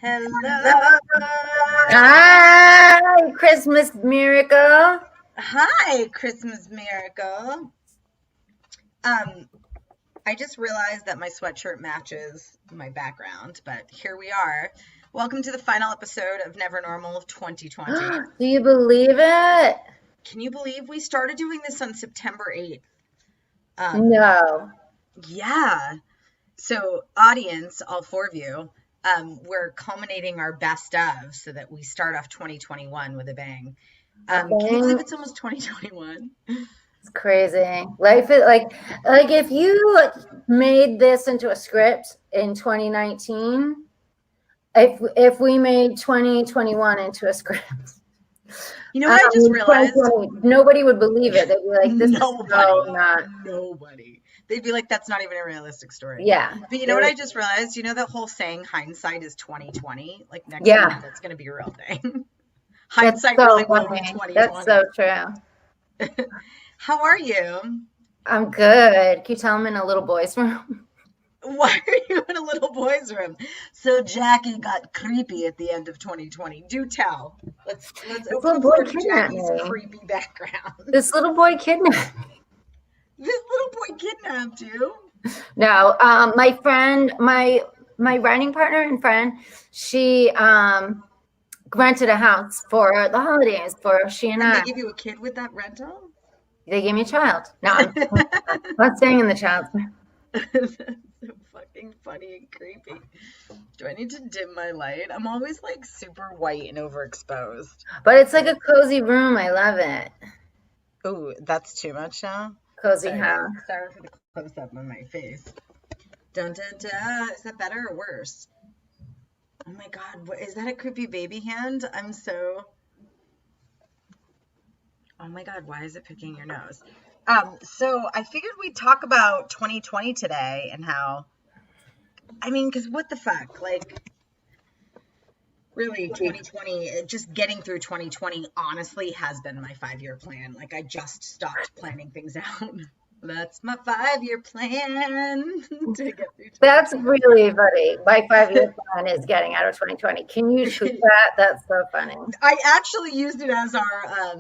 Hello. Hi, Christmas miracle. Hi, Christmas miracle. I just realized that my sweatshirt matches my background, but here we are. Welcome to the final episode of Never Normal 2020. Do you believe it? Can you believe we started doing this on September 8th? No. Yeah. So, audience, all four of you, we're culminating our best of so that we start off 2021 with a bang. Can you believe it's almost 2021? It's crazy. Life is like if you made this into a script in 2019, if we made 2021 into a script. You know what I just realized? Nobody would believe it. They'd be like, this is so not. Nobody. They'd be like, that's not even a realistic story. Yeah. But you know what I just realized? You know that whole saying, hindsight is 2020? Like next year, that's going to be a real thing. Hindsight really will be 2020. That's so true. How are you? I'm good. Can you tell I'm in a little boy's room? Why are you in a little boy's room? So Jackie got creepy at the end of 2020. Do tell. Let's open the floor to Jackie's creepy background. This little boy kidnapped me. This little boy kidnapped you? No, my friend, my writing partner and friend, she rented a house for the holidays for she and I. They give you a kid with that rental? They gave me a child. No, I'm not staying in the child. That's so fucking funny and creepy. Do I need to dim my light? I'm always like super white and overexposed. But it's like a cozy room. I love it. Oh, that's too much now? Cozy house. Sorry for the close up on my face. Dun dun dun. Is that better or worse? Oh my god, what is that, a creepy baby hand? Oh my god, why is it picking your nose? So I figured we'd talk about 2020 today and how, because what the fuck? Like, really, 2020, just getting through 2020 honestly has been my 5-year plan. Like, I just stopped planning things out. That's my 5-year plan to get through 2020. That's really funny. My 5-year plan is getting out of 2020. Can you tweet that? That's so funny. I actually used it as our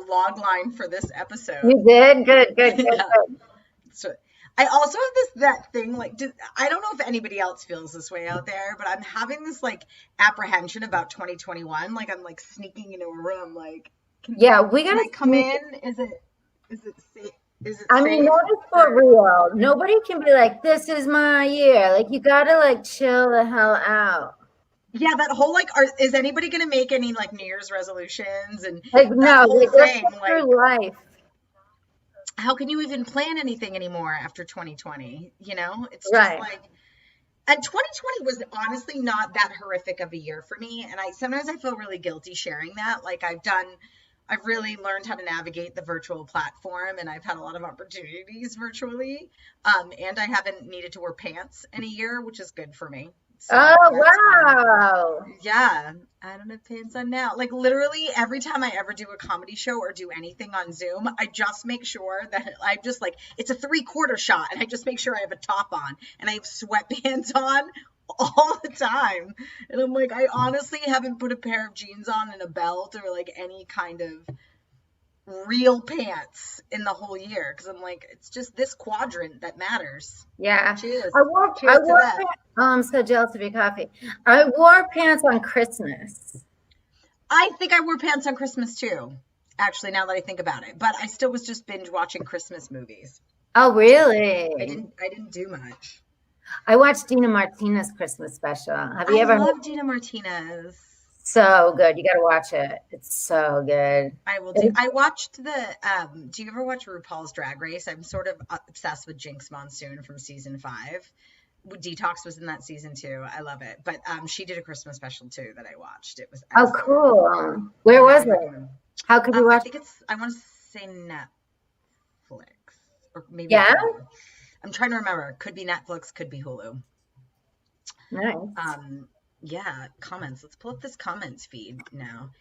log line for this episode. You did? Good. So I also have that thing, like, I don't know if anybody else feels this way out there, but I'm having this like apprehension about 2021. Like, I'm like sneaking into a room, like, we gotta come in. Is it safe? Is it safe? That is for real. Nobody can be like, this is my year. Like, you gotta like chill the hell out. Yeah, that whole like, is anybody gonna make any like New Year's resolutions and like no thing, like life? How can you even plan anything anymore after 2020? You know, it's just like, and 2020 was honestly not that horrific of a year for me. And sometimes I feel really guilty sharing that. Like, I've really learned how to navigate the virtual platform, and I've had a lot of opportunities virtually. And I haven't needed to wear pants in a year, which is good for me. So wow. Yeah, I don't have pants on now. Like, literally every time I ever do a comedy show or do anything on Zoom, I just make sure that I just like, it's a 3/4 shot, and I just make sure I have a top on and I have sweatpants on all the time. And I'm like, I honestly haven't put a pair of jeans on and a belt or like any kind of real pants in the whole year, because I'm like, it's just this quadrant that matters. Yeah. Cheers. I wore I'm so jealous of your coffee. I wore pants on Christmas. I think I wore pants on Christmas too, actually, now that I think about it. But I still was just binge watching Christmas movies. Oh, really? I didn't do much. I watched Dina Martina's Christmas special. Have you ever? I love Dina Martina's. So good. You got to watch it. It's so good. I will do. I watched do you ever watch RuPaul's Drag Race? I'm sort of obsessed with Jinx Monsoon from season 5. Detox was in that season too. I love it. But she did a Christmas special too that I watched. It was excellent. Oh, cool. Where was it? How could you watch? I want to say Netflix or maybe. Yeah. Hulu. I'm trying to remember. Could be Netflix. Could be Hulu. Nice. Yeah, comments. Let's pull up this comments feed now.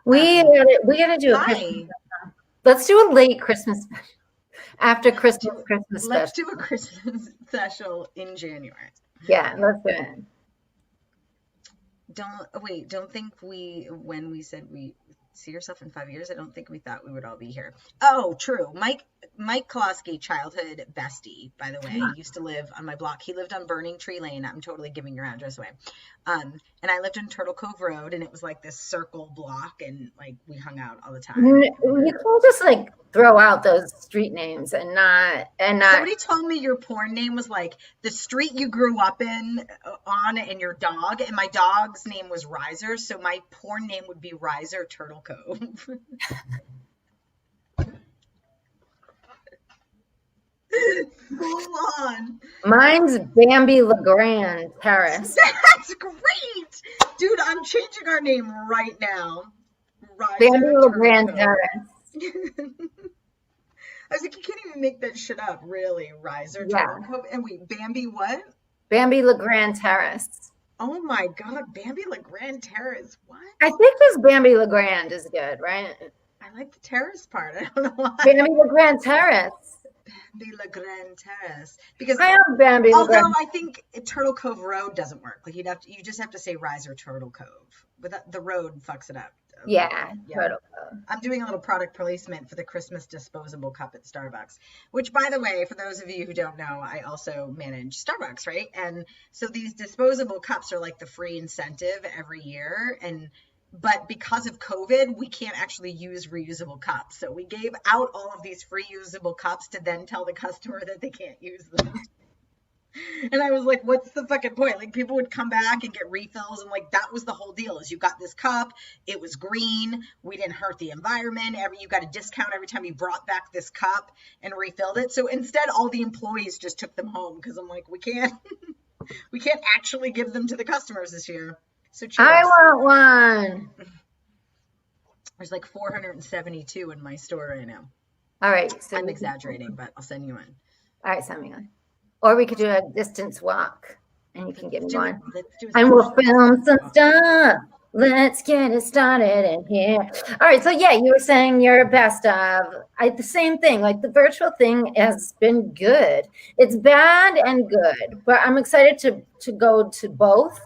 We gotta do a Christmas. Let's do a late Christmas special. After Christmas special. Let's do a Christmas special in January. Yeah, let's do it. don't think when we said we see yourself in 5 years, I don't think we thought we would all be here. Oh, true. Mike Kolosky, childhood bestie, by the way, used to live on my block. He lived on Burning Tree Lane. I'm totally giving your address away. And I lived in Turtle Cove Road, and it was like this circle block, and like we hung out all the time. You can't just like throw out those street names and not. Somebody told me your porn name was like the street you grew up on and your dog, and my dog's name was Riser, so my porn name would be Riser Turtle Cove. Go on. Mine's Bambi LeGrand Terrace. That's great, dude. I'm changing our name right now. Riser Bambi LeGrand Terrace. I was like, you can't even make that shit up, really. Riser Turtle Cove. And wait, Bambi what? Bambi LeGrand Terrace. Oh my God, Bambi LeGrand Terrace. What? I think just Bambi LeGrand is good, right? I like the terrace part. I don't know why. Bambi LeGrand Terrace. Bambi LeGrand Terrace. Because I am Bambi LeGrand. Although I think Turtle Cove Road doesn't work. Like you just have to say Riser Turtle Cove. But the road fucks it up. Yeah, Turtle Cove. I'm doing a little product placement for the Christmas disposable cup at Starbucks, which, by the way, for those of you who don't know, I also manage Starbucks, right? And so these disposable cups are like the free incentive every year. But because of COVID, we can't actually use reusable cups. So we gave out all of these free usable cups to then tell the customer that they can't use them. And I was like, what's the fucking point? Like, people would come back and get refills, and like that was the whole deal, is you got this cup, it was green, we didn't hurt the environment, you got a discount every time you brought back this cup and refilled it. So instead, all the employees just took them home, because I'm like, we can't actually give them to the customers this year. So cheers. I want one. There's like 472 in my store right now. All right. So I'm exaggerating, but I'll send you one. All right, send me one. Or we could do a distance walk, and you can give me one. And we'll film some stuff. Let's get it started in here. All right, so yeah, you were saying your best of. The same thing, like the virtual thing has been good. It's bad and good, but I'm excited to go to both.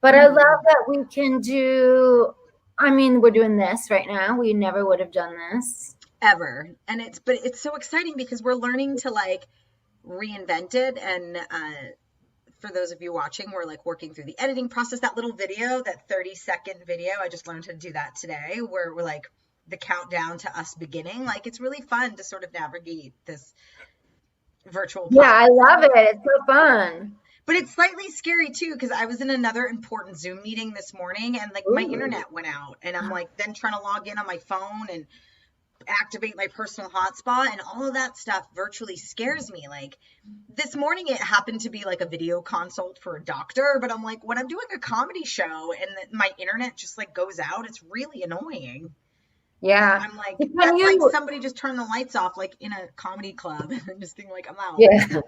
But I love that we can do, we're doing this right now. We never would have done this. Ever. And it's so exciting because we're learning to like reinvent it. And for those of you watching, we're like working through the editing process. That little video, that 30-second video, I just learned how to do that today, where we're like the countdown to us beginning. Like, it's really fun to sort of navigate this virtual platform. Yeah, I love it. It's so fun. But it's slightly scary too, because I was in another important Zoom meeting this morning, and like my internet went out, and I'm like then trying to log in on my phone and activate my personal hotspot, and all of that stuff virtually scares me. Like this morning, it happened to be like a video consult for a doctor, but I'm like, when I'm doing a comedy show and my internet just like goes out, it's really annoying. Yeah. I'm like, that's like somebody just turned the lights off, like in a comedy club, and just being like, I'm out. Yeah.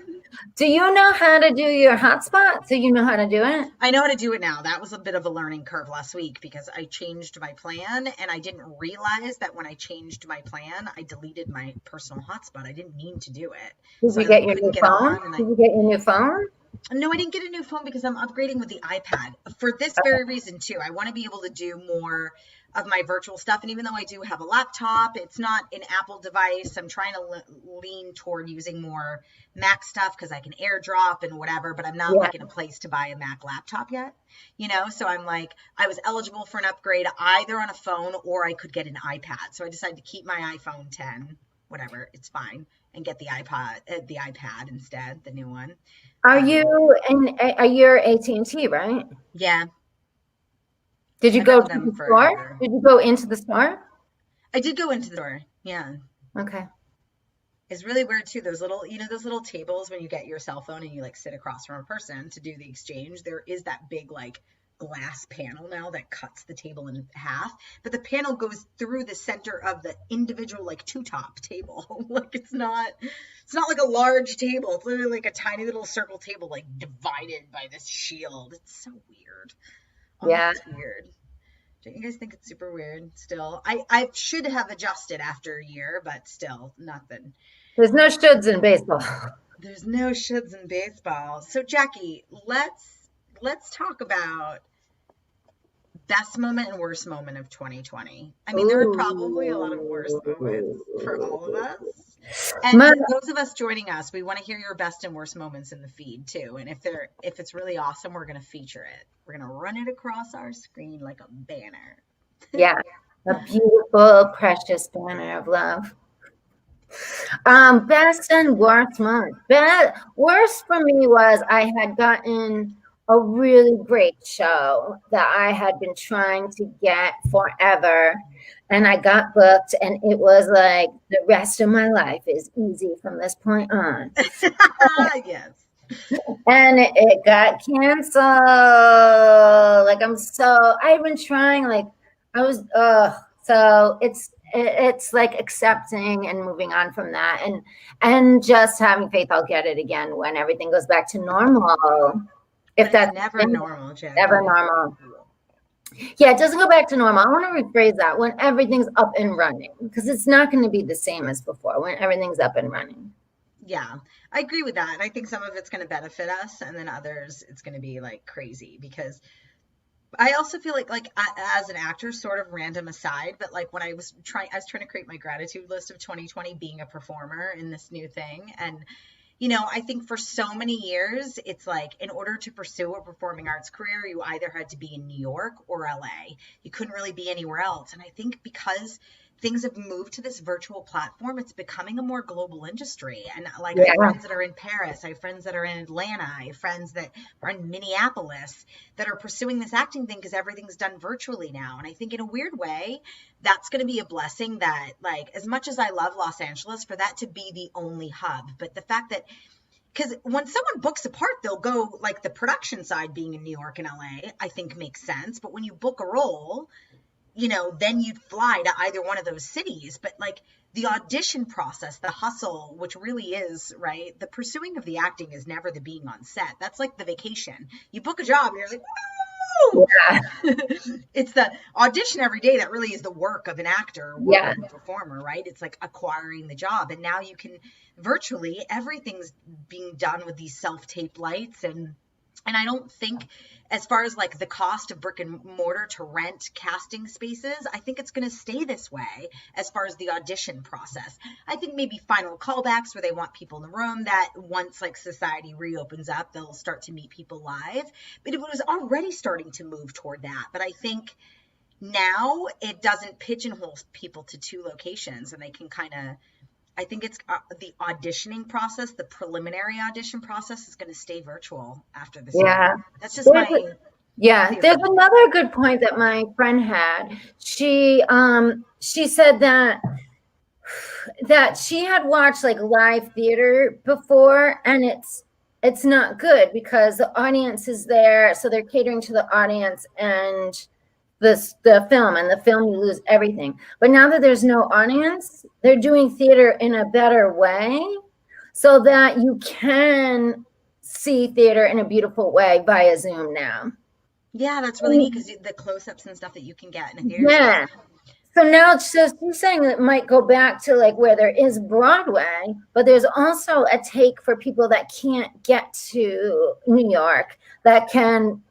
Do you know how to do your hotspot? So you know how to do it? I know how to do it now. That was a bit of a learning curve last week because I changed my plan, and I didn't realize that when I changed my plan, I deleted my personal hotspot. I didn't mean to do it. Did you get your new phone? Did you get your new phone? No, I didn't get a new phone because I'm upgrading with the iPad for this very reason too. I want to be able to do more of my virtual stuff. And even though I do have a laptop, it's not an Apple device. I'm trying to lean toward using more Mac stuff because I can AirDrop and whatever, but I'm not like in a place to buy a Mac laptop yet, So I'm like, I was eligible for an upgrade either on a phone or I could get an iPad. So I decided to keep my iPhone 10, whatever, it's fine, and get the iPad instead, the new one. Are you're AT&T, right? Yeah. Did you go to the store? Did you go into the store? I did go into the store. Yeah. Okay. It's really weird too. Those little, those little tables when you get your cell phone and you like sit across from a person to do the exchange. There is that big like glass panel now that cuts the table in half, but the panel goes through the center of the individual like two-top table. Like it's not like a large table. It's literally like a tiny little circle table like divided by this shield. It's so weird. Oh, yeah, it's weird. Don't you guys think it's super weird still? I should have adjusted after a year, but still nothing. There's no shoulds in baseball. There's no shoulds in baseball. So Jackie, let's talk about Best moment and worst moment of 2020. I mean, there are probably a lot of worst moments for all of us. And My, those of us joining us, we want to hear your best and worst moments in the feed too. And if it's really awesome, we're going to feature it. We're going to run it across our screen like a banner. yeah, a beautiful, precious banner of love. Best and worst month. Worst for me was I had gotten a really great show that I had been trying to get forever. And I got booked, and it was like the rest of my life is easy from this point on. Yes. And it got canceled. Like I've been trying, like I was, so it's like accepting and moving on from that, and just having faith I'll get it again when everything goes back to normal. If that's never normal, Jackie. Never normal. Yeah, it doesn't go back to normal. I want to rephrase that, when everything's up and running, because it's not going to be the same as before when everything's up and running. Yeah, I agree with that. And I think some of it's going to benefit us, and then others, it's going to be like crazy, because I also feel like as an actor, sort of random aside, but like when I was trying to create my gratitude list of 2020 being a performer in this new thing. And, you know, I think for so many years, it's like in order to pursue a performing arts career, you either had to be in New York or LA. You couldn't really be anywhere else. And I think because things have moved to this virtual platform, it's becoming a more global industry. And like, I have friends that are in Paris, I have friends that are in Atlanta, I have friends that are in Minneapolis that are pursuing this acting thing because everything's done virtually now. And I think in a weird way, that's going to be a blessing, that like, as much as I love Los Angeles, for that to be the only hub. But the fact that, because when someone books a part, they'll go, like the production side being in New York and LA, I think makes sense. But when you book a role, you know, then you'd fly to either one of those cities. But like the audition process, the hustle, which really is, right, the pursuing of the acting is never the being on set. That's like the vacation. You book a job and you're like, woo! Yeah. It's the audition every day that really is the work of an actor or a performer, right? It's like acquiring the job. And now you can virtually, everything's being done with these self-tape lights. And I don't think, as far as like the cost of brick and mortar to rent casting spaces, I think it's going to stay this way as far as the audition process. I think maybe final callbacks where they want people in the room, that once like society reopens up, they'll start to meet people live. But it was already starting to move toward that. But I think now it doesn't pigeonhole people to two locations, and they can kind of, I think it's the auditioning process, the preliminary audition process is going to stay virtual after this year. That's just there's another good point that my friend had. She said that she had watched like live theater before, and it's not good because the audience is there, so they're catering to the audience and the film, and the film you lose everything. But now that there's no audience, they're doing theater in a better way so that you can see theater in a beautiful way via Zoom now. Yeah, that's really neat, because the close-ups and stuff that you can get in a theater. Yeah. So now it's just, you're saying it might go back to like where there is Broadway, but there's also a take for people that can't get to New York that can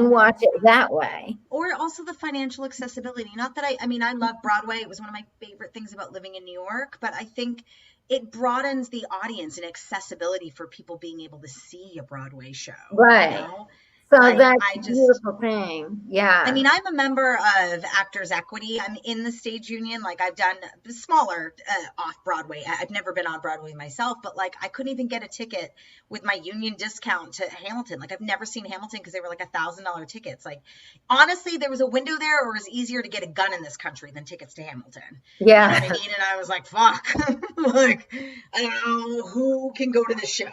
watch it that way. Or also the financial accessibility. Not that I mean, I love Broadway. It was one of my favorite things about living in New York, but I think it broadens the audience and accessibility for people being able to see a Broadway show. Right. You know? So that's a beautiful thing. Yeah. I mean, I'm a member of Actors Equity. I'm in the stage union. Like, I've done smaller off-Broadway. I've never been on Broadway myself, but like I couldn't even get a ticket with my union discount to Hamilton. Like, I've never seen Hamilton because they were like $1,000 tickets. Like, honestly, there was a window there, or it was easier to get a gun in this country than tickets to Hamilton. Yeah. You know what I mean? And I was like, fuck. Like, I don't know who can go to this show.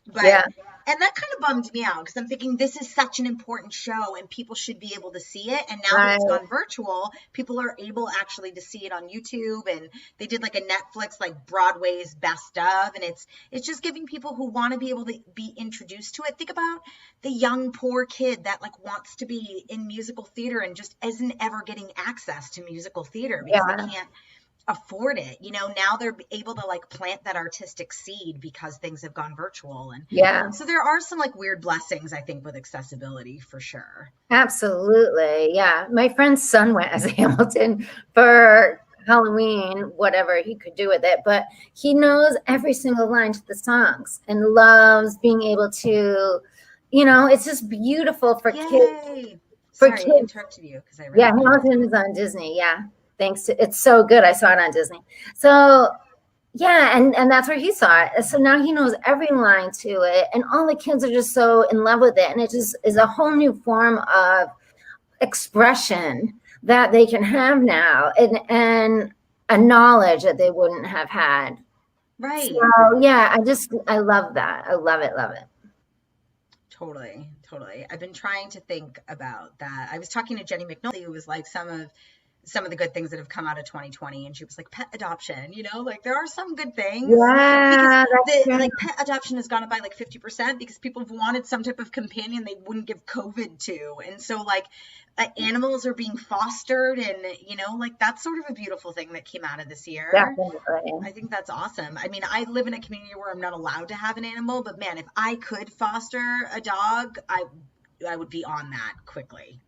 But yeah. And that kind of bummed me out, because I'm thinking this is such an important show and people should be able to see it. And now that it's gone virtual, people are able actually to see it on YouTube. And they did like a Netflix, like Broadway's best of. And it's just giving people who want to be able to be introduced to it. Think about the young, poor kid that like wants to be in musical theater and just isn't ever getting access to musical theater because they can't afford it. Now they're able to like plant that artistic seed because things have gone virtual. And Yeah, so there are some like weird blessings, I think, with accessibility for sure. absolutely. Yeah. My friend's son went as Hamilton for Halloween, whatever he could do with it, but he knows every single line to the songs and loves being able to, it's just beautiful for kids. Yay. For Sorry, I kids. interrupted you because I Yeah, read that. Hamilton is on Disney. Yeah. Thanks to it's so good. I saw it on Disney. So yeah, and that's where he saw it. So now he knows every line to it, and all the kids are just so in love with it. And it just is a whole new form of expression that they can have now, and a knowledge that they wouldn't have had. Right. So yeah, I love that. I love it, love it. Totally, totally. I've been trying to think about that. I was talking to Jenny McNulty, who was like some of the good things that have come out of 2020, and she was like pet adoption, like there are some good things. Yeah, because like pet adoption has gone up by like 50% because people have wanted some type of companion they wouldn't give COVID to, and so like animals are being fostered, and like that's sort of a beautiful thing that came out of this year. definitely. I think that's awesome. I mean, I live in a community where I'm not allowed to have an animal, but man, if I could foster a dog, I would be on that quickly,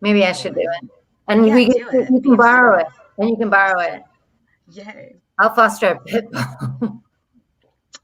Maybe I should do it. And Yeah, do it. you can borrow it. And you can borrow it. Yay. I'll foster a pit bull.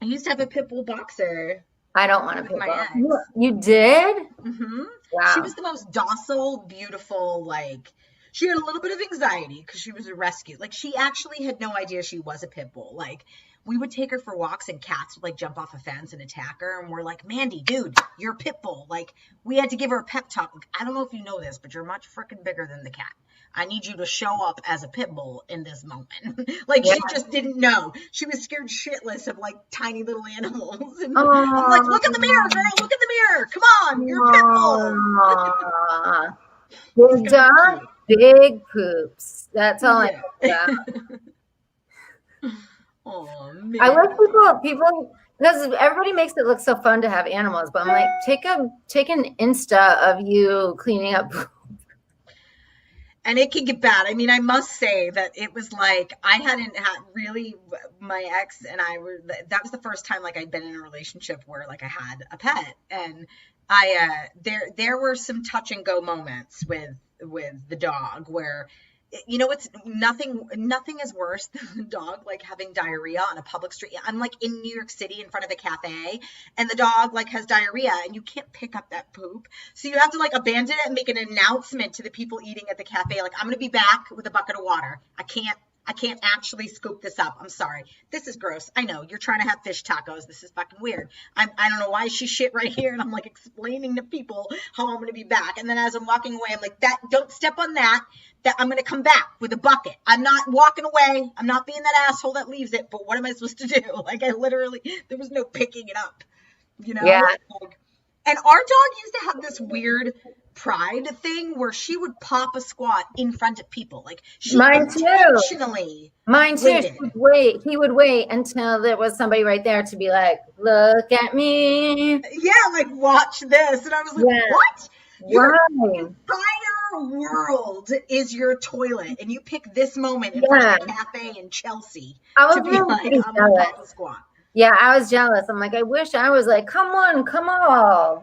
I used to have a pit bull boxer. I don't want a pit my bull. ex. You did? Mm-hmm. Wow. She was the most docile, beautiful, like, she had a little bit of anxiety because she was a rescue. Like, she actually had no idea she was a pit bull. Like, we would take her for walks and cats would like jump off a fence and attack her. And we're like, Mandy, dude, you're a pit bull. Like, we had to give her a pep talk. Like, I don't know if you know this, but you're much freaking bigger than the cat. I need you to show up as a pit bull in this moment. Like, yeah. She just didn't know. She was scared shitless of like tiny little animals. And I'm like, look at the mirror, girl. Look at the mirror. Come on, you're a pit bull. Big dog, big poops. That's all I know about. Oh, man. I wish people because everybody makes it look so fun to have animals, but I'm like, take an Insta of you cleaning up poop. And it can get bad. I mean, I must say that it was like I hadn't had really, my ex and I were, that was the first time like I'd been in a relationship where like I had a pet, and there were some touch and go moments with the dog where, it's nothing is worse than a dog like having diarrhea on a public street. I'm like in New York City in front of a cafe, and the dog like has diarrhea, and you can't pick up that poop, so you have to like abandon it and make an announcement to the people eating at the cafe, like, I'm gonna be back with a bucket of water. I can't actually scoop this up. I'm sorry. This is gross. I know you're trying to have fish tacos. This is fucking weird. I don't know why she shit right here. And I'm like explaining to people how I'm going to be back. And then as I'm walking away, I'm like, don't step on that I'm going to come back with a bucket. I'm not walking away. I'm not being that asshole that leaves it. But what am I supposed to do? Like, I literally, there was no picking it up, Yeah. Like, and our dog used to have this weird pride thing where she would pop a squat in front of people. Like, she intentionally waited. He would wait until there was somebody right there to be like, look at me. Yeah, like, watch this. And I was like, what? Your entire world is your toilet, and you pick this moment in front of a cafe in Chelsea to be like, I'm going to pop a squat. Yeah, I was jealous. I'm like, I wish I was like, come on.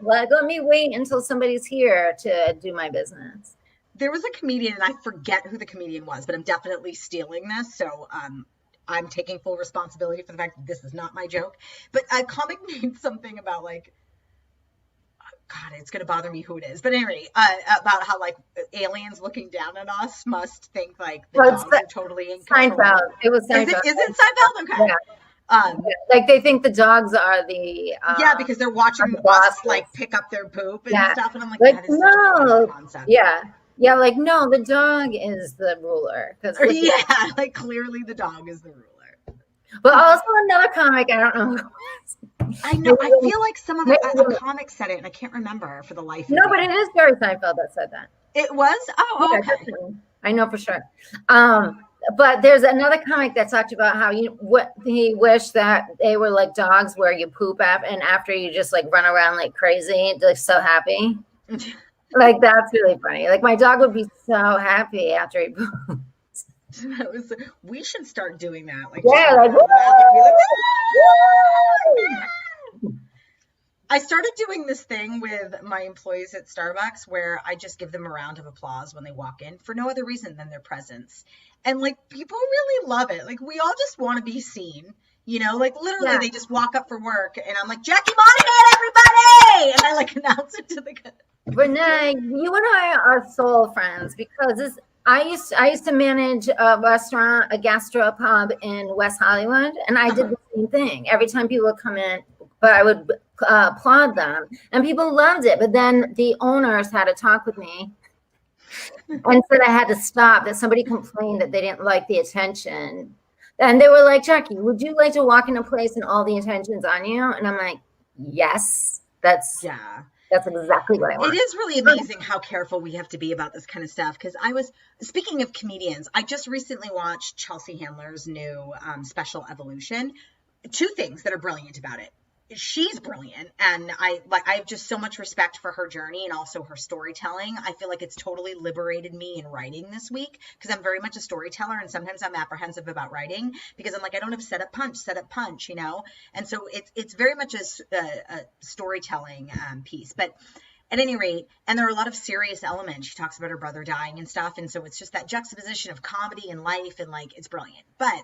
Like, let me wait until somebody's here to do my business. There was a comedian, and I forget who the comedian was, but I'm definitely stealing this. So I'm taking full responsibility for the fact that this is not my joke. But a comic made something about like, God, it's going to bother me who it is. But anyway, about how like aliens looking down at us must think like the dogs are totally in control. Seinfeld. It was Seinfeld. Is it Seinfeld? Okay. Yeah. Like they think the dogs are the because they're watching us like pick up their poop and stuff, and I'm like that is no, such a concept. Yeah, like no, the dog is the ruler. Like clearly the dog is the ruler. But also another comic, I don't know. I know. I feel like some of a comic said it, and I can't remember for the life of me. No, but it is Jerry Seinfeld that said that. It was? Oh, okay. Yeah, I know for sure. But there's another comic that talked about how he wished that they were like dogs where you poop up and after you just like run around like crazy, like so happy. Like that's really funny. Like my dog would be so happy after he poops. So that was, we should start doing that. Like, Yeah, just like, walk around the bathroom and be like, woo! I started doing this thing with my employees at Starbucks where I just give them a round of applause when they walk in for no other reason than their presence. And like people really love it. Like we all just want to be seen, like literally Yeah. they just walk up for work and I'm like, Jackie Monahan, everybody! And I like announce it to the Renee, you and I are soul friends because I used to manage a restaurant, a gastropub in West Hollywood, and I did the same thing. Every time people would come in, but I would applaud them, and people loved it. But then the owners had to talk with me and said I had to stop. That somebody complained that they didn't like the attention, and they were like, "Jackie, would you like to walk in a place and all the attention's on you?" And I'm like, "Yes, that's exactly what I want." It is really amazing how careful we have to be about this kind of stuff. Because speaking of comedians, I just recently watched Chelsea Handler's new special Evolution. Two things that are brilliant about it. She's brilliant, and I have just so much respect for her journey and also her storytelling. I feel like it's totally liberated me in writing this week because I'm very much a storyteller, and sometimes I'm apprehensive about writing because I'm like, I don't have set up punch, and so it's very much a storytelling piece. But at any rate, and there are a lot of serious elements. She talks about her brother dying and stuff, and so it's just that juxtaposition of comedy and life, and like it's brilliant. But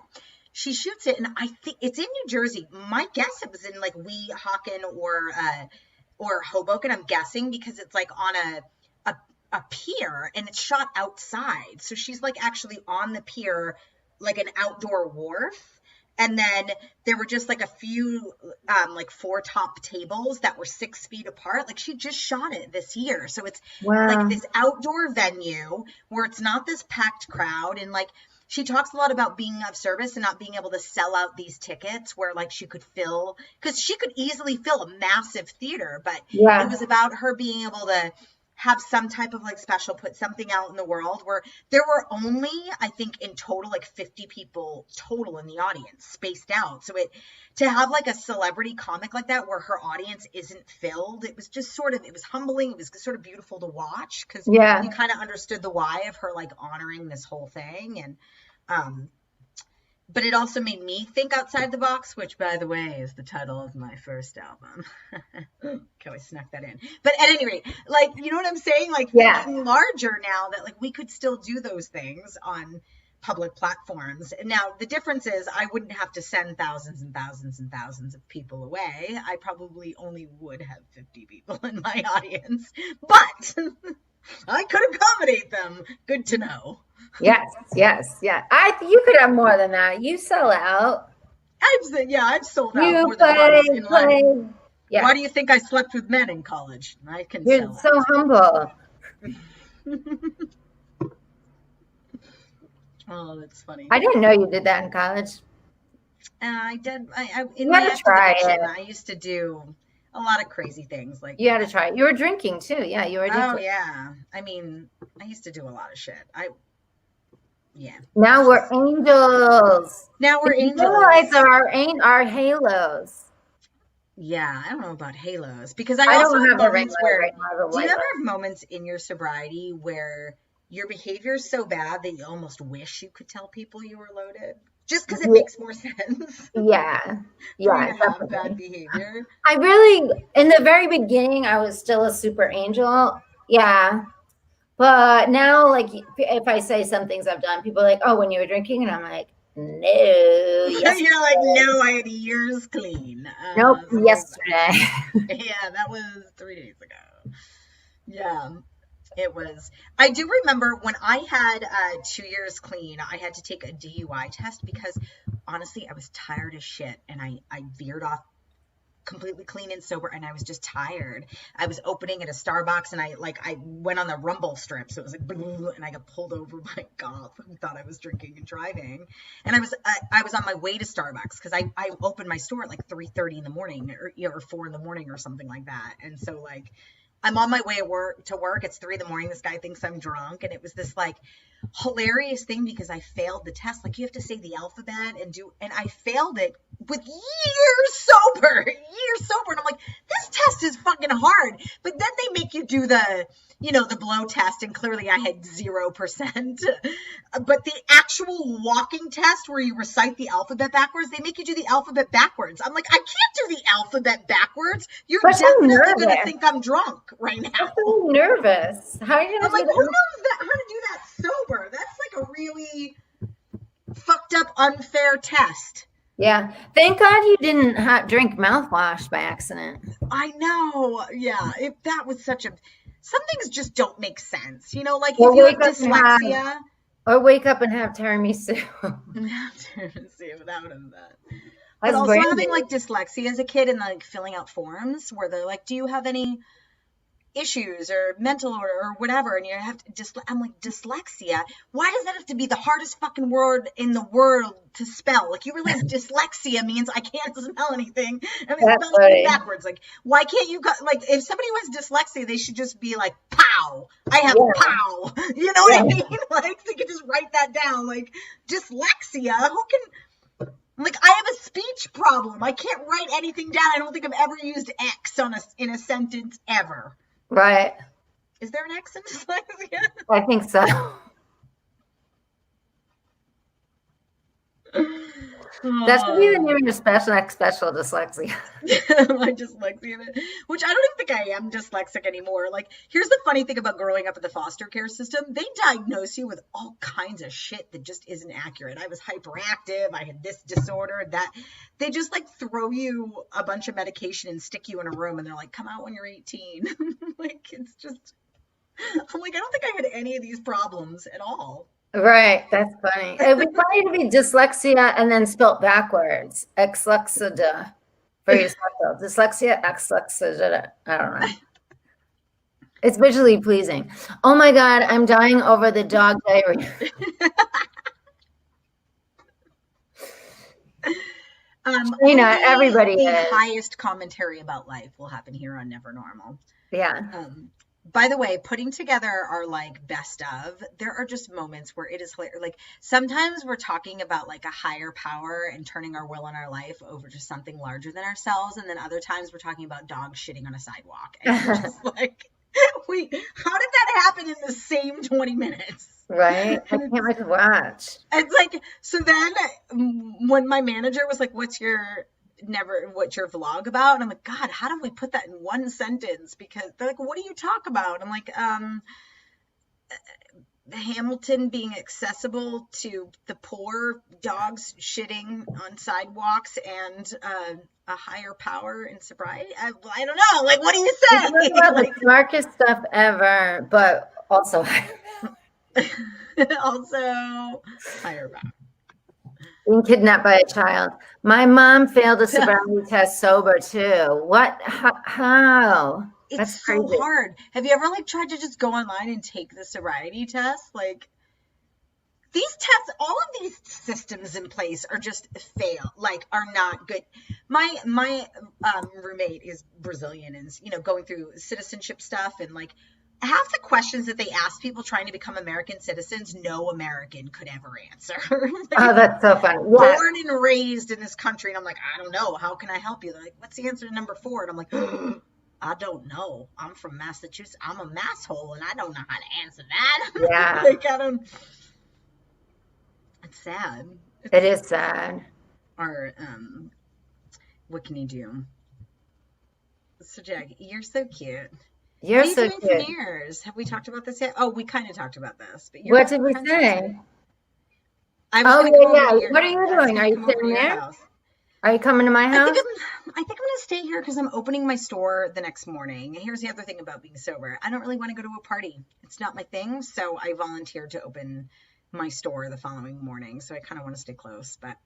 she shoots it, and I think it's in New Jersey. My guess it was in like Weehawken or Hoboken. I'm guessing because it's like on a pier, and it's shot outside. So she's like actually on the pier, like an outdoor wharf. And then there were just like a few like 4 top tables that were 6 feet apart. Like she just shot it this year. So it's like this outdoor venue where it's not this packed crowd, and like she talks a lot about being of service and not being able to sell out these tickets where like she could fill, because she could easily fill a massive theater, but it was about her being able to have some type of like special, put something out in the world where there were only, I think in total, like 50 people total in the audience spaced out. So to have like a celebrity comic like that where her audience isn't filled, it was just it was humbling. It was sort of beautiful to watch because you kind of understood the why of her like honoring this whole thing. And, but it also made me think outside the box, which, by the way, is the title of my first album. Okay, I snuck that in. But at any rate, like, you know what I'm saying? Like, thinking larger now that, like, we could still do those things on public platforms. Now, the difference is I wouldn't have to send thousands and thousands and thousands of people away. I probably only would have 50 people in my audience. But I could accommodate them. Good to know. Yes. You could have more than that. You sell out. I've sold out more than once in life. Yeah. Why do you think I slept with men in college? You're so humble. Oh, that's funny. I didn't know you did that in college. I did. In my addiction, I used to do a lot of crazy things. Like you had to try it. You were drinking too. Yeah, you were drinking. Oh yeah. I mean, I used to do a lot of shit. Yeah. Now we're angels. Now we're angels. Lights are our halos. Yeah, I don't know about halos because I also have moments where. Do you ever have moments in your sobriety where your behavior is so bad that you almost wish you could tell people you were loaded? Just because it makes more sense. Yeah. Have bad behavior. I really, in the very beginning, I was still a super angel. Yeah. But now, like, if I say some things I've done, people are like, "Oh, when you were drinking," and I'm like, "No." Yes. You're like, "No, I had years clean." Nope, yesterday. Yeah, that was 3 days ago. Yeah, it was. I do remember when I had 2 years clean, I had to take a DUI test because, honestly, I was tired as shit, and I veered off completely clean and sober, and I was just tired. I was opening at a Starbucks, and I went on the rumble strip, so it was like, and I got pulled over by a cop who thought I was drinking and driving. And I was on my way to Starbucks because I opened my store at like 3:30 in the morning or 4 in the morning or something like that. And so like I'm on my way to work. It's 3 a.m. This guy thinks I'm drunk. And it was this like hilarious thing because I failed the test. Like you have to say the alphabet and I failed it with years sober. And I'm like, this test is fucking hard. But then they make you do the blow test, and clearly I had 0%. But the actual walking test where you recite the alphabet backwards, they make you do the alphabet backwards. I'm like, I can't do the alphabet backwards. You're definitely going to think I'm drunk right now. I'm so nervous. How are you I'm like, who knows how to do that sober? That's like a really fucked up, unfair test. Yeah. Thank God you didn't drink mouthwash by accident. I know. Yeah. That was some things just don't make sense. Like if you have dyslexia. Or wake up and have tiramisu. Tiramisu, that would have been bad. But also having like dyslexia as a kid and like filling out forms where they're like, do you have any issues or mental or whatever, and you have to I'm like, dyslexia, why does that have to be the hardest fucking word in the world to spell? Like, you realize dyslexia means I can't spell anything and they spell it backwards. Like, why can't you like, if somebody was dyslexia, they should just be like, pow, I have pow, you know what I mean? Like, they could just write that down. Like, dyslexia, who can, like, I have a speech problem, I can't write anything down. I don't think I've ever used X in a sentence ever. Right. Is there an X in dyslexia? I think so. That should be the name of your special dyslexia. My dyslexia, which I don't even think I am dyslexic anymore. Like, here's the funny thing about growing up in the foster care system. They diagnose you with all kinds of shit that just isn't accurate. I was hyperactive. I had this disorder, that. They just like throw you a bunch of medication and stick you in a room and they're like, come out when you're 18. Like, it's just, I'm like, I don't think I had any of these problems at all. Right. That's funny. It would be funny to be dyslexia and then spelt backwards. Dyslexia for yourself. Dyslexia, dyslexia. I don't know. It's visually pleasing. Oh my God, I'm dying over the dog diarrhea. Everybody the highest commentary about life will happen here on Never Normal. Yeah. By the way, putting together our like best of, there are just moments where it is hilarious. Like, sometimes we're talking about like a higher power and turning our will in our life over to something larger than ourselves, and then other times we're talking about dogs shitting on a sidewalk, and we're just like, wait, how did that happen in the same 20 minutes? Right. I can't wait to watch. It's like, so then when my manager was like, what's your vlog about? And I'm like, God, how do we put that in one sentence? Because they're like, what do you talk about? I'm like, Hamilton being accessible to the poor, dogs shitting on sidewalks, and a higher power in sobriety. I don't know. Like, what do you say? Like, the darkest stuff ever, but also also higher power. Being kidnapped by a child. My mom failed a sobriety test sober too. What? How? It's so hard. Have you ever like tried to just go online and take the sobriety test? Like, these tests, all of these systems in place are just are not good. My roommate is Brazilian and going through citizenship stuff, and like, half the questions that they ask people trying to become American citizens, no American could ever answer. Oh, that's so funny. Yeah. Born and raised in this country, and I'm like, I don't know. How can I help you? They're like, what's the answer to number 4? And I'm like, I don't know. I'm from Massachusetts. I'm a masshole, and I don't know how to answer that. Yeah. Like, I don't. It's sad. It is sad. Or what can you do? So, Jack, you're so cute. You're so cute. What are you doing for New Year's? Have we talked about this yet? Oh, we kind of talked about this. But what did we say? Yeah. What are you doing? Are you sitting there? Are you coming to my house? I think I'm going to stay here because I'm opening my store the next morning. Here's the other thing about being sober. I don't really want to go to a party. It's not my thing. So I volunteered to open my store the following morning. So I kind of want to stay close, but.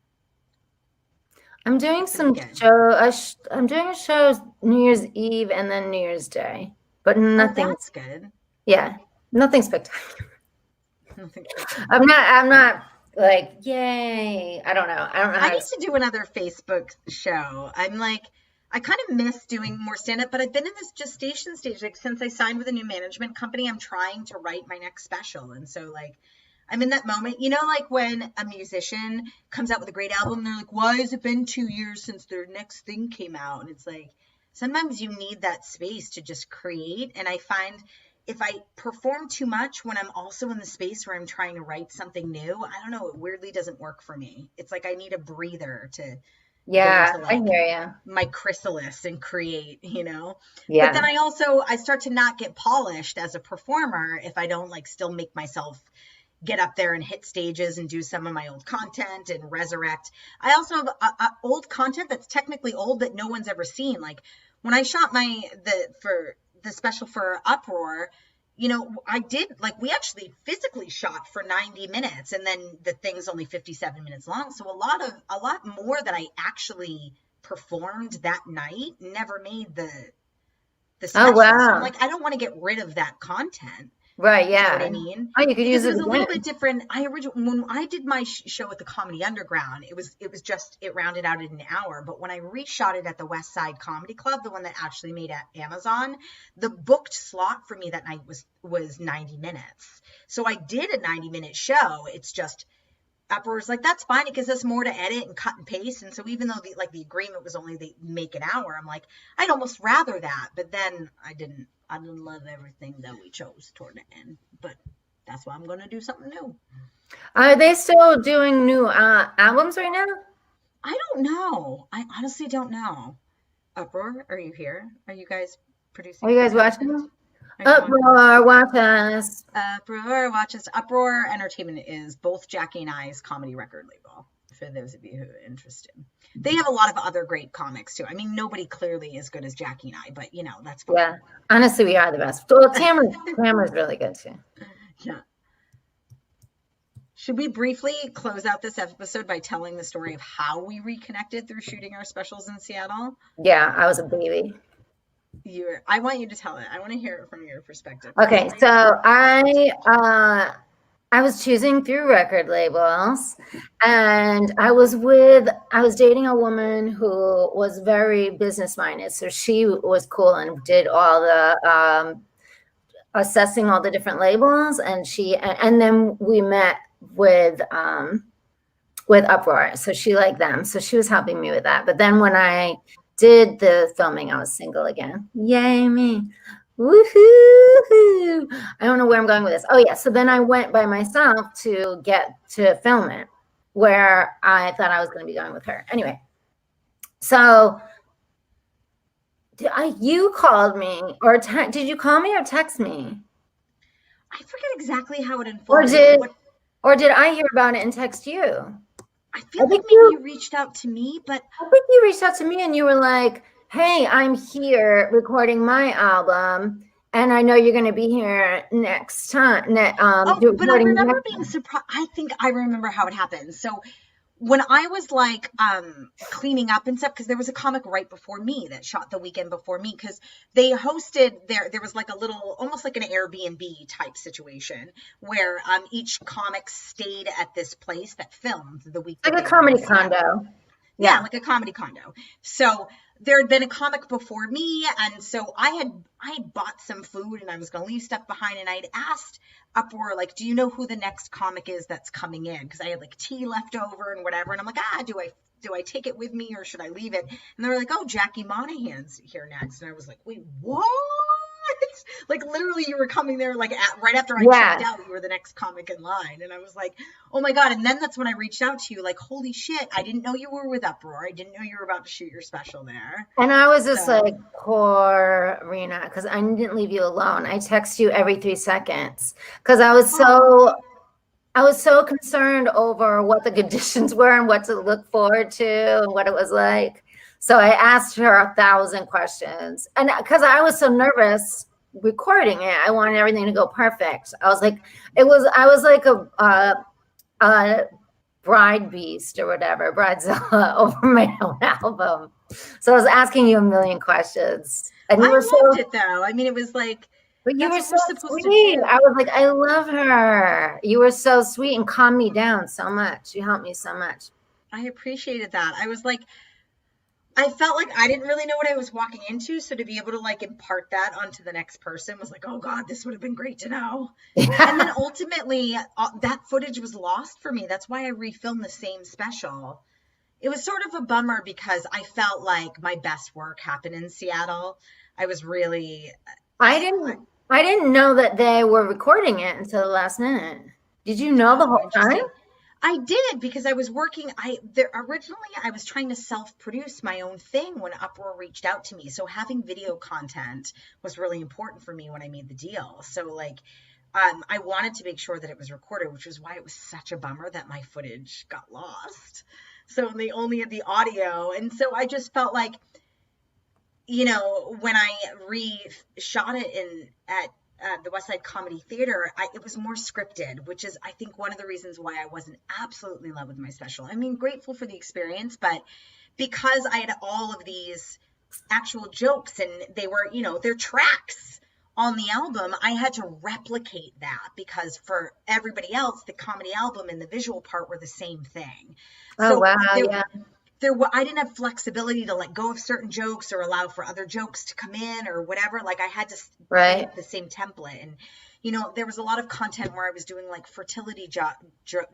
I'm doing some show. I'm doing a show New Year's Eve and then New Year's Day. But nothing. Oh, that's good. Yeah, nothing spectacular. I'm not like, yay. I don't know. I need to do another Facebook show. I'm like, I kind of miss doing more stand-up, but I've been in this gestation stage. Like, since I signed with a new management company, I'm trying to write my next special. And so, like, I'm in that moment, like when a musician comes out with a great album, they're like, why has it been 2 years since their next thing came out? And it's like, sometimes you need that space to just create. And I find if I perform too much when I'm also in the space where I'm trying to write something new, I don't know, it weirdly doesn't work for me. It's like I need a breather to go Yeah, into I like hear my chrysalis and create, you know? you. But then Yeah. I start to not get polished as a performer if I don't like still make myself get up there and hit stages and do some of my old content and resurrect. I also have old content that's technically old that no one's ever seen. Like when I shot for the special for Uproar, you know, I did like we actually physically shot for 90 minutes and then the thing's only 57 minutes long. So a lot more that I actually performed that night never made the Oh, special. So I'm wow. like, I don't want to get rid of that content. Right. You know what Yeah. I mean? Oh, you could Because use it it was a little again. bit different. When I did my show at the Comedy Underground, it rounded out at an hour. But when I reshot it at the West Side Comedy Club, the one that actually made at Amazon, the booked slot for me that night was 90 minutes. So I did a 90-minute show. It's just Upwards like that's fine. It gives us more to edit and cut and paste. And so even though the agreement was only they make an hour, I'm like, I'd almost rather that. But then I didn't love everything that we chose toward the end. But that's why I'm gonna do something new. Are they still doing new albums right now? I don't know. I honestly don't know. Uproar, are you here? Are you guys Are producing you guys content? watching? Are you on? Uproar, watch us. Uproar watches Uproar Entertainment is both Jackie and I's comedy record label. For those of you who are interested, they have a lot of other great comics too. I mean, nobody clearly as good as Jackie and I, but you know that's fine. Yeah, honestly, we are the best. Well, Tamara's really good too. Yeah. Should we briefly close out this episode by telling the story of how we reconnected through shooting our specials in Seattle? Yeah, I was a baby. I want you to tell it. I want to hear it from your perspective. Okay, so I was choosing through record labels, and I was dating a woman who was very business minded. So she was cool and did all the assessing all the different labels, and then we met with Uproar. So she liked them. So she was helping me with that. But then when I did the filming, I was single again. Yay me. Woohoo! I don't know where I'm going with this. Oh yeah. So then I went by myself to get to film it, where I thought I was going to be going with her. Anyway, so you called me, or did you call me or text me? I forget exactly how it unfolded. Or did I hear about it and text you? I feel like maybe you reached out to me, but I think you reached out to me and you were like, hey, I'm here recording my album, and I know you're going to be here next time. but I remember being surprised. I think I remember how it happened. So when I was like cleaning up and stuff, because there was a comic right before me that shot the weekend before me, because they hosted there was like a little, almost like an Airbnb type situation where each comic stayed at this place that filmed the week. Like a comedy condo. Yeah, like a comedy condo. So there had been a comic before me, and so I had bought some food and I was going to leave stuff behind, and I'd asked Uproar, like, do you know who the next comic is that's coming in? Because I had like tea left over and whatever, and I'm like, do I take it with me or should I leave it? And they were like, oh, Jackie Monahan's here next, and I was like, wait, what? Like literally you were coming there like right after I checked out, you were the next comic in line, and I was like, oh my god. And then that's when I reached out to you like, holy shit, I didn't know you were with Uproar. I didn't know you were about to shoot your special there. And I was just like, poor Rena, because I didn't leave you alone. I text you every 3 seconds because I was so concerned over what the conditions were and what to look forward to and what it was like. So I asked her 1,000 questions, and because I was so nervous recording it, I wanted everything to go perfect. I was like a bride beast or whatever, bridezilla over my own album. So I was asking you a million questions, and you were loved it though. I mean, it was like, but you were so sweet. I was like, I love her. You were so sweet and calmed me down so much. You helped me so much. I appreciated that. I was like, I felt like I didn't really know what I was walking into. So to be able to like impart that onto the next person was like, oh God, this would have been great to know. And then ultimately that footage was lost for me. That's why I refilmed the same special. It was sort of a bummer because I felt like my best work happened in Seattle. I was really... I didn't know that they were recording it until the last minute. Did you know the Oh, whole time? interesting. I did because I was working. Originally I was trying to self-produce my own thing when Uproar reached out to me. So having video content was really important for me when I made the deal. So like, I wanted to make sure that it was recorded, which was why it was such a bummer that my footage got lost. So they only had the audio, and so I just felt like, when I re-shot it at the West Side Comedy Theater, it was more scripted, which is, I think, one of the reasons why I wasn't absolutely in love with my special. I mean, grateful for the experience, but because I had all of these actual jokes and they were, they're tracks on the album, I had to replicate that because for everybody else, the comedy album and the visual part were the same thing. Oh, So wow. Yeah. I didn't have flexibility to let go of certain jokes or allow for other jokes to come in or whatever. Like I had to Right. keep the same template. And, there was a lot of content where I was doing like fertility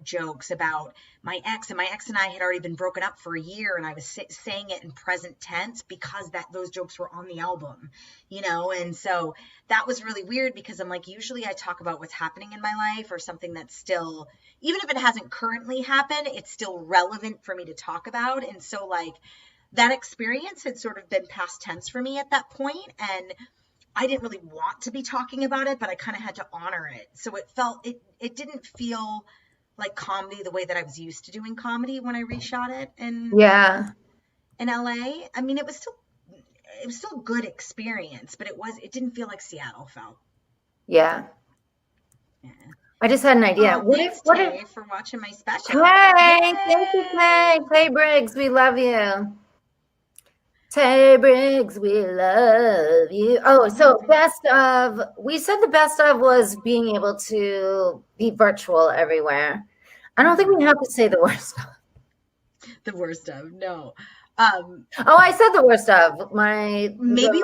jokes about my ex, and my ex and I had already been broken up for a year, and I was saying it in present tense because those jokes were on the album, and so that was really weird because I'm like, usually I talk about what's happening in my life or something that's still, even if it hasn't currently happened, it's still relevant for me to talk about. And so like that experience had sort of been past tense for me at that point, and I didn't really want to be talking about it, but I kind of had to honor it. So it didn't feel like comedy the way that I was used to doing comedy when I reshot it Yeah. in LA. I mean, it was still a good experience, but it didn't feel like Seattle felt. Yeah. Yeah. I just had an idea. Oh, thanks, Tay, for watching my special. Tay, thank you, Yay! Tay. Tay Briggs, we love you. Tay Briggs, we love you. Oh, so we said the best of was being able to be virtual everywhere. I don't think we have to say the worst of. The worst of, no. Oh, I said the worst of. Maybe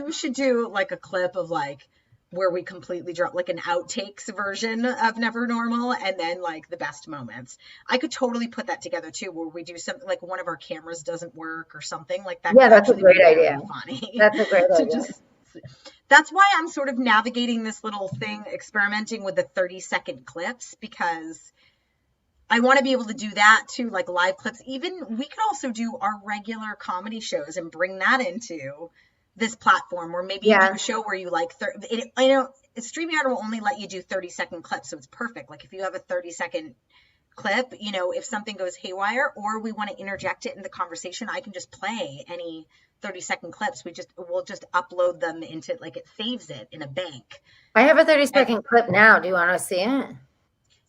we should do like a clip of like where we completely drop like an outtakes version of Never Normal and then like the best moments. I could totally put that together too, where we do something like one of our cameras doesn't work or something like that. Yeah, that's a great idea. Funny. That's a great idea. That's why I'm sort of navigating this little thing, experimenting with the 30-second clips, because I want to be able to do that too, like live clips. Even we could also do our regular comedy shows and bring that into this platform, or maybe you do a show where you like, I know StreamYard will only let you do 30-second clips, so it's perfect. Like if you have a 30-second clip, if something goes haywire or we want to interject it in the conversation, I can just play any 30-second clips. We'll just upload them into, like, it saves it in a bank. I have a 30-second clip now. Do you want to see it?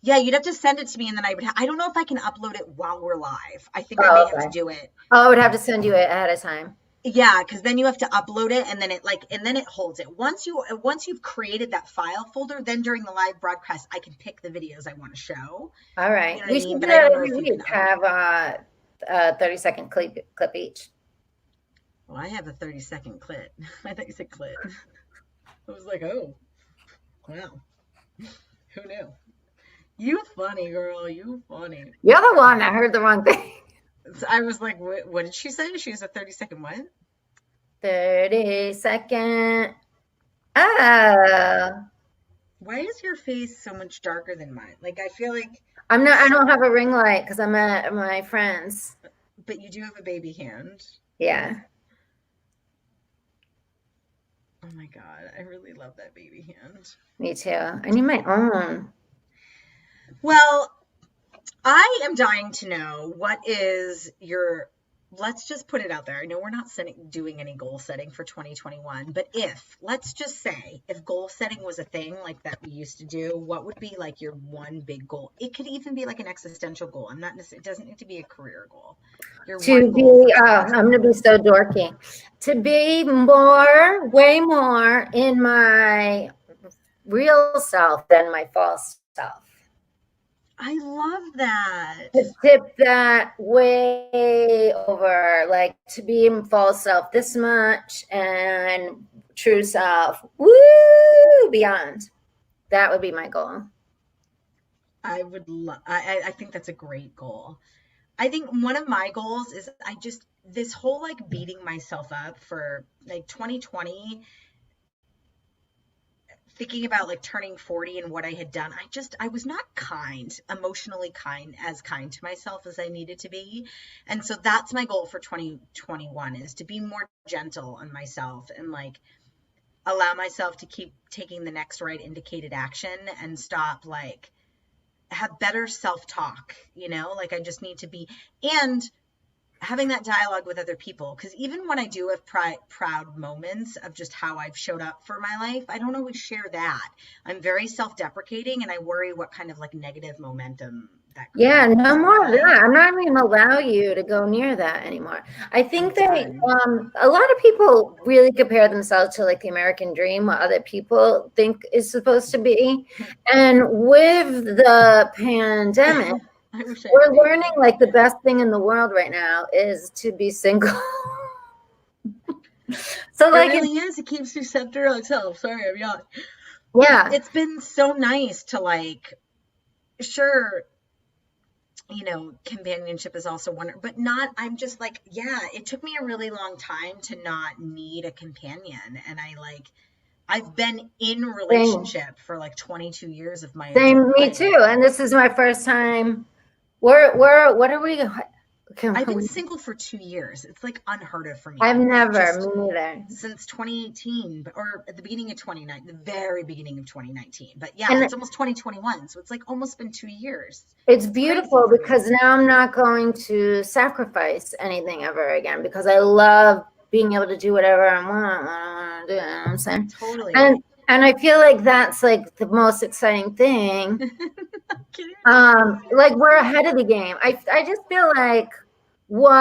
Yeah, you'd have to send it to me, and then I don't know if I can upload it while we're live. I think I may have to do it. Oh, I would have to send you it ahead of time. Yeah, because then you have to upload it, and then it holds it. Once you've created that file folder, then during the live broadcast, I can pick the videos I want to show. All right, we should do that every week. Have a 30-second clip each. Well, I have a 30-second clip. I thought you said clip. I was like, oh, wow, who knew? You funny, girl. You funny. You're the one that heard the wrong thing. So I was like, what did she say? She was a 30-second what? 30-second. Oh. Why is your face so much darker than mine? Like, I feel like I don't have a ring light because I'm at my friend's. But you do have a baby hand. Yeah. Oh my God, I really love that baby hand. Me too. I need my own. Well, I am dying to know what is let's just put it out there. I know we're not doing any goal setting for 2021, but let's just say, if goal setting was a thing like that we used to do, what would be like your one big goal? It could even be like an existential goal. It doesn't need to be a career goal. I'm going to be so dorky. To be way more in my real self than my false self. I love that. To tip that way over, like to be in false self this much and true self, beyond. That would be my goal. I think that's a great goal. I think one of my goals is this whole like beating myself up for like 2020. thinking about like turning 40 and what I had done, I was not emotionally kind to myself as I needed to be. And so that's my goal for 2021, is to be more gentle on myself and like allow myself to keep taking the next right indicated action and stop like have better self-talk, like I just need to be, and having that dialogue with other people, because even when I do have proud moments of just how I've showed up for my life, I don't always share that. I'm very self-deprecating, and I worry what kind of like negative momentum that creates. Yeah, no more of that. I'm not even allow you to go near that anymore. I think that a lot of people really compare themselves to like the American dream, what other people think is supposed to be. And with the pandemic, we're learning like the best thing in the world right now is to be single. So like it really is. It keeps you centered on self. Sorry, I'm young. Yeah. It's been so nice to like, sure, companionship is also wonderful, but I'm just like, yeah, it took me a really long time to not need a companion. And I've been in a relationship for like 22 years of my Same, me too. And this is my first time. What are we? I've been single for 2 years. It's like unheard of for me. I've never, me neither. Since 2018, or at the beginning of 2019, the very beginning of 2019. But yeah, and it's almost 2021, so it's like almost been 2 years. It's beautiful because now I'm not going to sacrifice anything ever again, because I love being able to do whatever I want to do. You know what I'm saying? Totally. And I feel like that's like the most exciting thing. Like we're ahead of the game. I just feel like we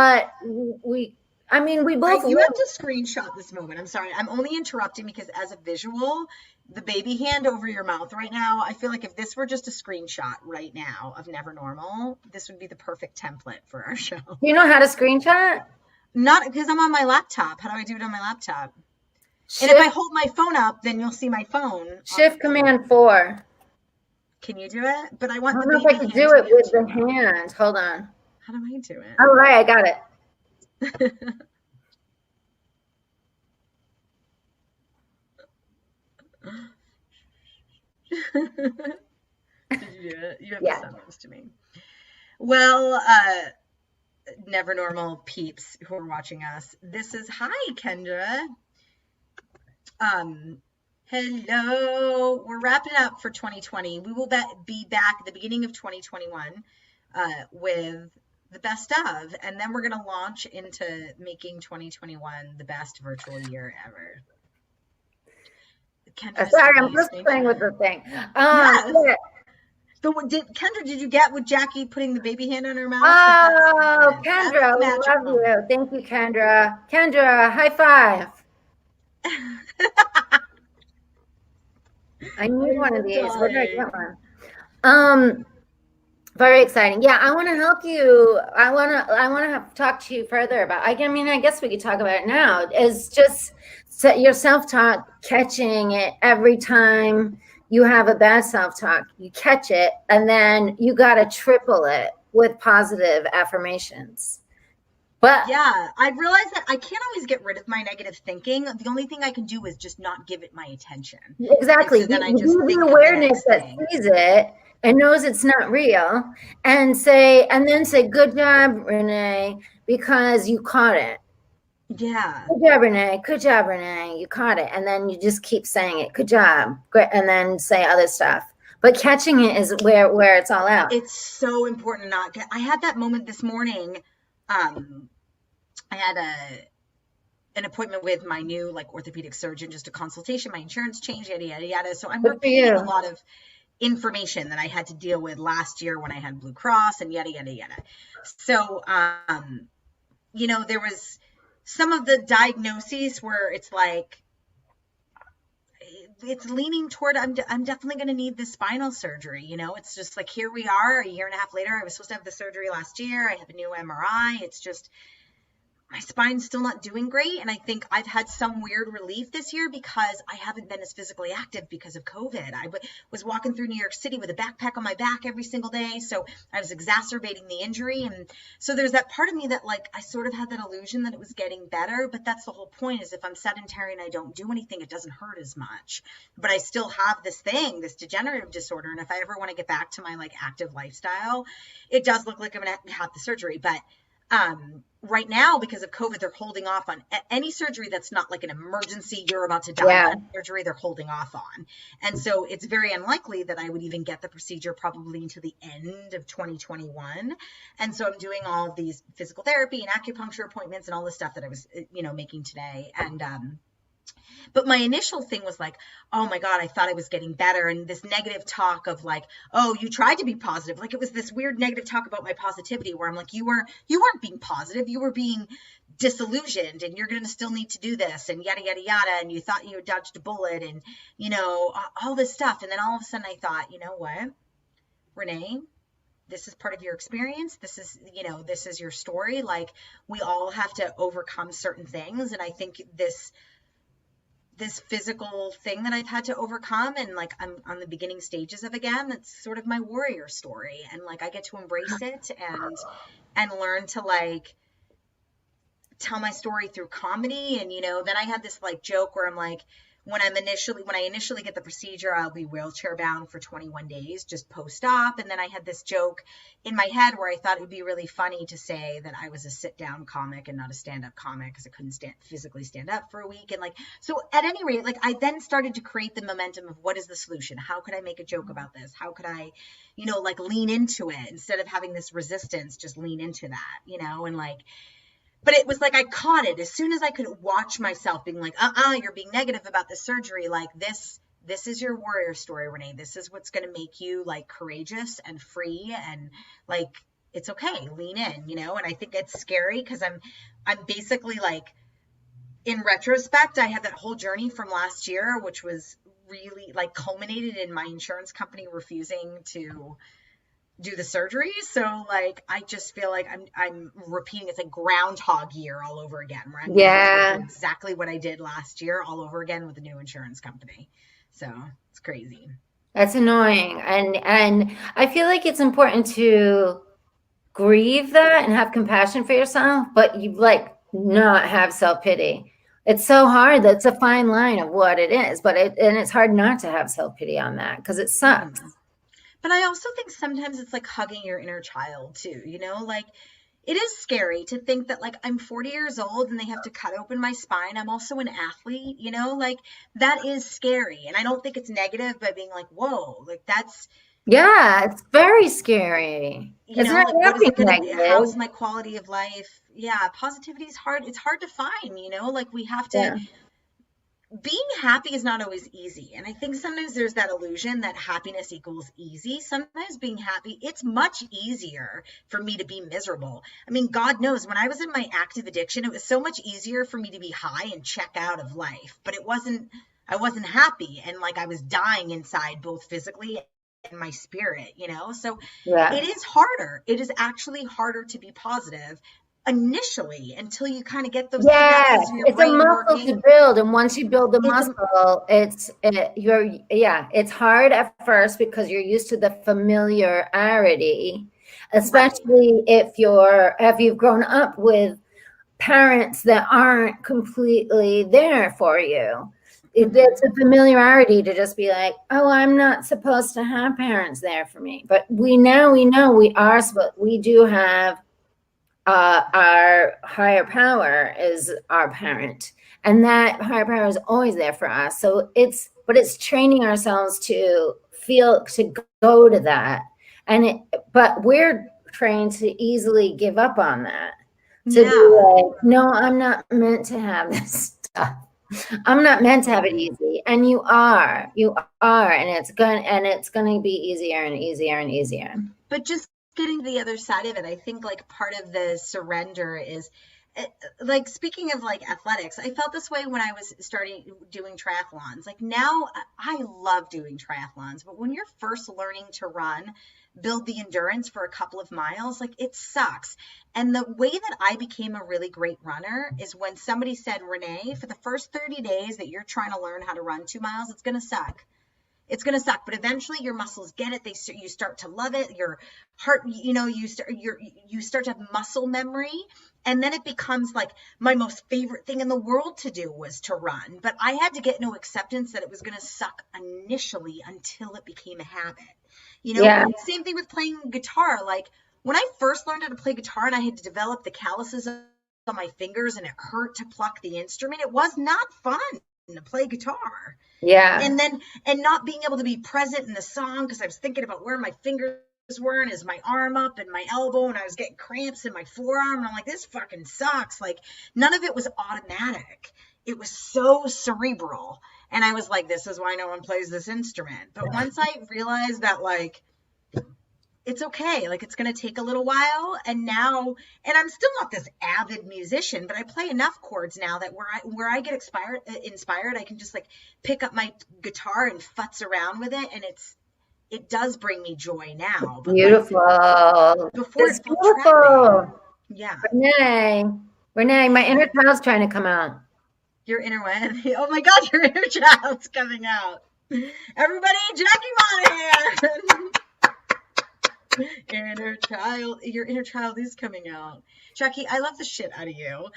both. You have to screenshot this moment. I'm sorry. I'm only interrupting because as a visual, the baby hand over your mouth right now, I feel like if this were just a screenshot right now of Never Normal, this would be the perfect template for our show. Do you know how to screenshot? Not because I'm on my laptop. How do I do it on my laptop? And if I hold my phone up, then you'll see my phone. Shift Command 4. Can you do it? But I want the baby hand. I can do it with the hand. Hold on. How do I do it? All right, I got it. Did you do it? You have to send those to me. Well, Never Normal peeps who are watching us. This is hi, Kendra. Hello. We're wrapping up for 2020. We will be back at the beginning of 2021 with the best of, and then we're going to launch into making 2021 the best virtual year ever. Sorry, I'm just playing with the thing. Yes. Kendra, did you get with Jackie putting the baby hand on her mouth? Oh, Kendra, we love you. Thank you, Kendra. Kendra, high five. I need one of these. Where did I get one? Very exciting. Yeah, I want to help you. I want to talk to you further about. I guess we could talk about it now. Is just your self-talk, catching it every time you have a bad self-talk. You catch it, and then you got to triple it with positive affirmations. But yeah, I've realized that I can't always get rid of my negative thinking. The only thing I can do is just not give it my attention. Exactly. So then I just think the awareness that sees it and knows it's not real, and then say, good job, Renee, because you caught it. Yeah. Good job, Renee. Good job, Renee. You caught it. And then you just keep saying it. Good job. Great. And then say other stuff. But catching it is where it's all out. It's so important not to. I had that moment this morning. I had an appointment with my new orthopedic surgeon, just a consultation. My insurance changed, yada, yada, yada. So I'm repeating a lot of information that I had to deal with last year when I had Blue Cross and yada, yada, yada. So, there was some of the diagnoses where it's like, it's leaning toward, I'm definitely going to need this spinal surgery. It's just like, here we are a year and a half later. I was supposed to have the surgery last year. I have a new MRI. It's just, my spine's still not doing great. And I think I've had some weird relief this year because I haven't been as physically active because of COVID. I was walking through New York City with a backpack on my back every single day. So I was exacerbating the injury. And so there's that part of me that like, I sort of had that illusion that it was getting better, but that's the whole point, is if I'm sedentary and I don't do anything, it doesn't hurt as much, but I still have this thing, this degenerative disorder. And if I ever want to get back to my like active lifestyle, it does look like I'm going to have the surgery. But right now, because of COVID, they're holding off on any surgery that's not like an emergency, you're about to die surgery, they're holding off on. And so it's very unlikely that I would even get the procedure probably until the end of 2021. And so I'm doing all of these physical therapy and acupuncture appointments and all this stuff that I was, making today. And, but my initial thing was like, oh my God, I thought I was getting better. And this negative talk of like, oh, you tried to be positive. Like it was this weird negative talk about my positivity where I'm like, you weren't being positive. You were being disillusioned, and you're going to still need to do this and yada, yada, yada. And you thought you had dodged a bullet and, all this stuff. And then all of a sudden I thought, you know what, Renee, this is part of your experience. This is your story. Like we all have to overcome certain things. And I think this physical thing that I've had to overcome, and like I'm on the beginning stages of again, that's sort of my warrior story. And like I get to embrace it and learn to like tell my story through comedy. And then I had this like joke where I'm like, when I initially get the procedure, I'll be wheelchair bound for 21 days, just post-op. And then I had this joke in my head where I thought it would be really funny to say that I was a sit-down comic and not a stand-up comic because I couldn't physically stand up for a week. And like, so at any rate, like I then started to create the momentum of what is the solution? How could I make a joke about this? How could I, like lean into it instead of having this resistance, just lean into that, and like, but it was like I caught it as soon as I could watch myself being like, you're being negative about the surgery. Like this is your warrior story, Renee. This is what's going to make you like courageous and free, and like it's okay. Lean in, And I think it's scary because I'm basically like, in retrospect, I had that whole journey from last year, which was really like culminated in my insurance company refusing to do the surgery. So like I just feel like I'm repeating, it's like groundhog year all over again, where I'm doing exactly what I did last year all over again with a new insurance company. So it's crazy. That's annoying. And I feel like it's important to grieve that and have compassion for yourself, but you like not have self-pity. It's so hard. That's a fine line of what it is, but it's hard not to have self-pity on that because it sucks. Mm-hmm. But I also think sometimes it's like hugging your inner child too, like it is scary to think that like I'm 40 years old and they have to cut open my spine. I'm also an athlete, like that is scary. And I don't think it's negative by being like, whoa, like that's. Yeah, it's very scary. Like, what is it gonna, how's my quality of life? Yeah, positivity is hard. It's hard to find, like we have to. Being happy is not always easy. And I think sometimes there's that illusion that happiness equals easy. Sometimes being happy, it's much easier for me to be miserable. I mean, God knows when I was in my active addiction, it was so much easier for me to be high and check out of life, but I wasn't happy. And like, I was dying inside, both physically and my spirit, So it is harder. It is actually harder to be positive initially until you kind of get those it's a muscle to build, and once you build the muscle, it's hard at first because you're used to the familiarity, especially if you've grown up with parents that aren't completely there for you. It's a familiarity to just be like, oh, I'm not supposed to have parents there for me, but we know we are, but we do have our higher power is our parent, and that higher power is always there for us. So it's training ourselves to go to that. But we're trained to easily give up on that. To be like, no, I'm not meant to have this stuff. I'm not meant to have it easy. And you are, and it's going to be easier and easier and easier. But just getting to the other side of it, I think like part of the surrender is like speaking of like athletics, I felt this way when I was starting doing triathlons. Like now I love doing triathlons, but when you're first learning to run, build the endurance for a couple of miles, like it sucks. And the way that I became a really great runner is when somebody said, Renee, for the first 30 days that you're trying to learn how to run 2 miles, it's going to suck. It's going to suck, but eventually your muscles get it. You start to love it. Your heart, you start to have muscle memory, and then it becomes like my most favorite thing in the world to do was to run. But I had to get no acceptance that it was going to suck initially until it became a habit. Yeah. Same thing with playing guitar. Like when I first learned how to play guitar and I had to develop the calluses on my fingers and it hurt to pluck the instrument, it was not fun to play guitar. Yeah. And not being able to be present in the song because I was thinking about where my fingers were and is my arm up and my elbow and I was getting cramps in my forearm and I'm like, this fucking sucks. Like none of it was automatic. It was so cerebral. And I was like, this is why no one plays this instrument. But once I realized that like it's okay, like it's going to take a little while, and I'm still not this avid musician, but I play enough chords now that where I get inspired, I can just like pick up my guitar and futz around with it, and it does bring me joy now. But beautiful. Like, before it's beautiful. Yeah. Renee, my inner child's trying to come out. Your inner one? Oh my God, your inner child's coming out. Everybody, Jackie Monahan. Your inner child is coming out. Jackie, I love the shit out of you.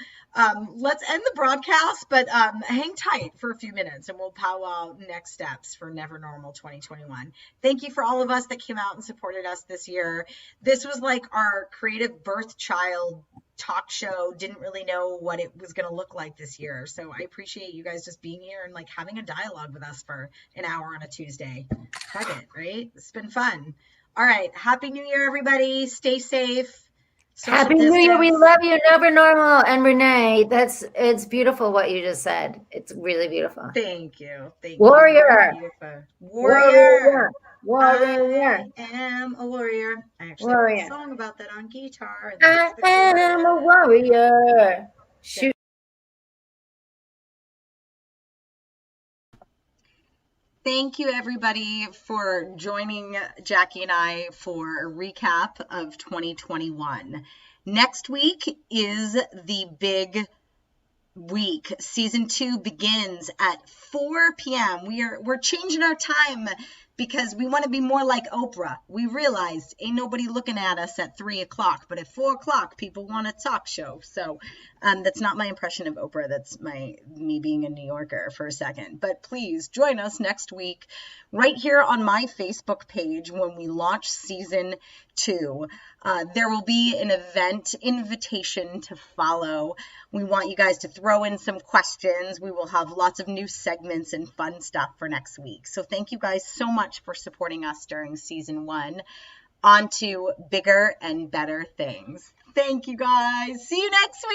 Let's end the broadcast, but hang tight for a few minutes and we'll powwow next steps for Never Normal 2021. Thank you for all of us that came out and supported us this year. This was like our creative birth child talk show. Didn't really know what it was going to look like this year. So I appreciate you guys just being here and like having a dialogue with us for an hour on a Tuesday. Fuck it, right? It's been fun. All right. Happy New Year, everybody. Stay safe. Happy New Year. We love you. Never Normal. And Renee, it's beautiful what you just said. It's really beautiful. Thank you. Warrior. Warrior. Warrior. I am a warrior. I actually wrote a song about that on guitar. I am a warrior. Shoot. Thank you, everybody, for joining Jackie and I for a recap of 2021. Next week is the big week. Season 2 begins at 4 p.m. We're changing our time because we want to be more like Oprah. We realized ain't nobody looking at us at 3 o'clock, but at 4 o'clock people want a talk show. So that's not my impression of Oprah. That's me being a New Yorker for a second. But please join us next week right here on my Facebook page when we launch season 2. There will be an event invitation to follow. We want you guys to throw in some questions. We will have lots of new segments and fun stuff for next week. So thank you guys so much for supporting us during season 1. On to bigger and better things. Thank you guys. See you next week.